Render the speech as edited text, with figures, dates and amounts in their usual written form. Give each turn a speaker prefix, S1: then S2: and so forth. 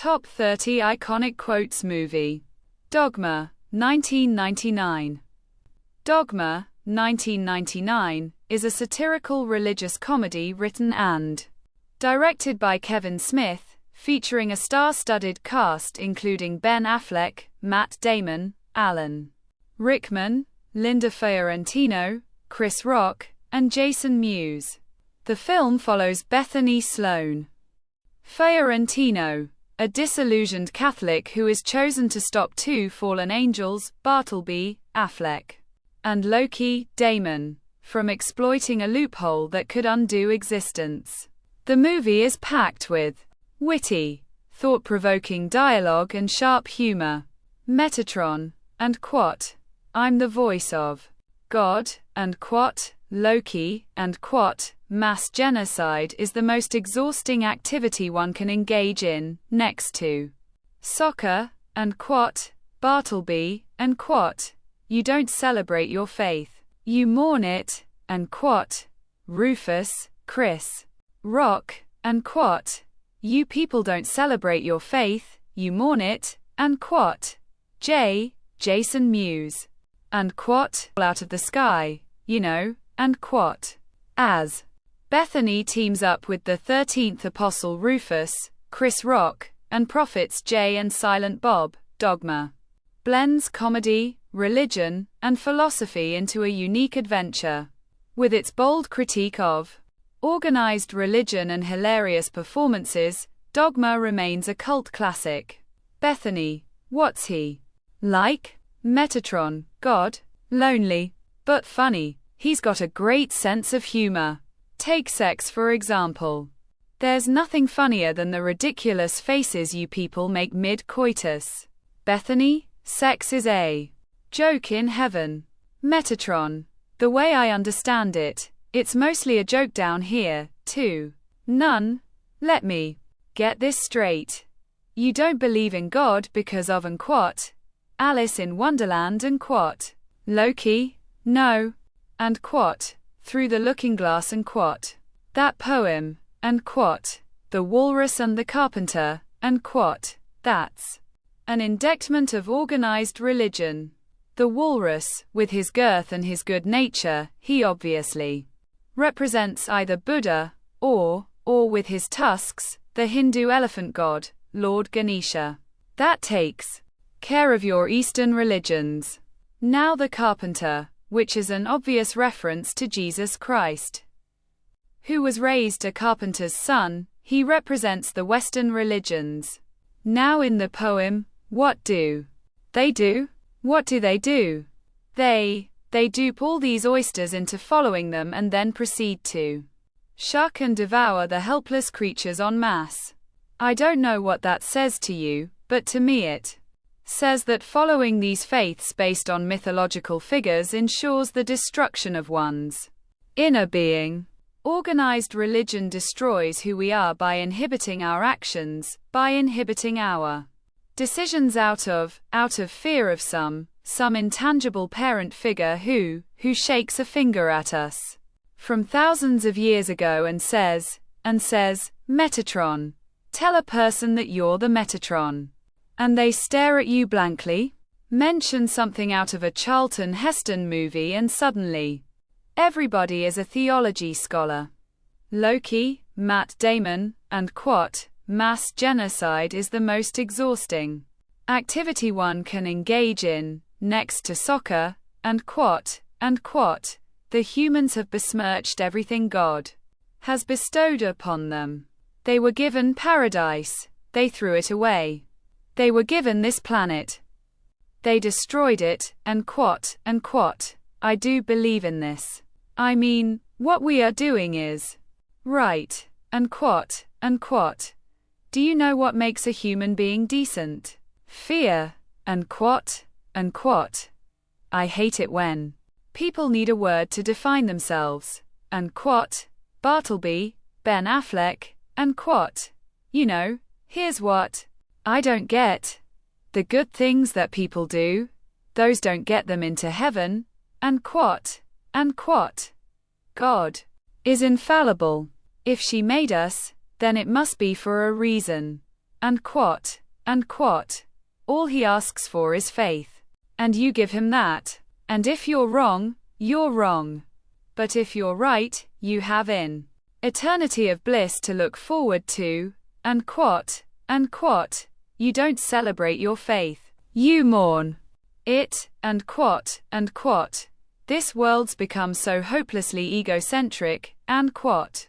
S1: Top 30 Iconic Quotes Movie Dogma 1999. Dogma 1999 is a satirical religious comedy written and directed by Kevin Smith, featuring a star-studded cast including Ben Affleck, Matt Damon, Alan Rickman, Linda Fiorentino, Chris Rock, and Jason Mewes. The film follows Bethany Sloan Fiorentino, a disillusioned Catholic who is chosen to stop two fallen angels, Bartleby, Affleck, and Loki, Damon, from exploiting a loophole that could undo existence. The movie is packed with witty, thought-provoking dialogue and sharp humor. Metatron, and quote, I'm the voice of God, and quote, Loki, and quote, mass genocide is the most exhausting activity one can engage in, next to soccer, and quote, Bartleby, and quote, you don't celebrate your faith, you mourn it, and quote, Rufus, Chris Rock, and quote, you people don't celebrate your faith, you mourn it, and quote, Jason Mewes, and quote, out of the sky, you know, and quote, as Bethany teams up with the 13th Apostle Rufus, Chris Rock, and prophets Jay and Silent Bob. Dogma blends comedy, religion, and philosophy into a unique adventure. With its bold critique of organized religion and hilarious performances, Dogma remains a cult classic. Bethany, what's he like? Metatron, God, lonely, but funny. He's got a great sense of humor. Take sex for example. There's nothing funnier than the ridiculous faces you people make mid-coitus. Bethany, sex is a joke in heaven. Metatron, the way I understand it, it's mostly a joke down here, too. None. Let me get this straight. You don't believe in God because of and quote, Alice in Wonderland and quote, Loki, no, and quote, Through the Looking Glass and quote, that poem, and quote, The Walrus and the Carpenter, and quote, that's an indictment of organized religion. The walrus, with his girth and his good nature, he obviously represents either Buddha, or with his tusks, the Hindu elephant god, Lord Ganesha. That takes care of your Eastern religions. Now the carpenter, which is an obvious reference to Jesus Christ, who was raised a carpenter's son, he represents the Western religions. Now in the poem, what do they do? What do they do? They dupe all these oysters into following them and then proceed to shuck and devour the helpless creatures en masse. I don't know what that says to you, but to me it says that following these faiths based on mythological figures ensures the destruction of one's inner being. Organized religion destroys who we are by inhibiting our actions, by inhibiting our decisions out of fear of some intangible parent figure who shakes a finger at us from thousands of years ago and says, Metatron, tell a person that you're the Metatron. And they stare at you blankly. Mention something out of a Charlton Heston movie and suddenly everybody is a theology scholar. Loki, Matt Damon, and quote, mass genocide is the most exhausting activity one can engage in, next to soccer, and quote, the humans have besmirched everything God has bestowed upon them. They were given paradise, they threw it away. They were given this planet, they destroyed it, and quote, I do believe in this. I mean, what we are doing is right, and quote, do you know what makes a human being decent? Fear, and quote, I hate it when people need a word to define themselves, and quote, Bartleby, Ben Affleck, and quote, you know, here's what I don't get. The good things that people do, those don't get them into heaven, and quote, God is infallible. If she made us, then it must be for a reason. and quat, and quat. All he asks for is faith. And you give him that. And if you're wrong, you're wrong. But if you're right, you have an eternity of bliss to look forward to, and quat, and quat. You don't celebrate your faith. You mourn it, and quat, and quat. This world's become so hopelessly egocentric, and quat.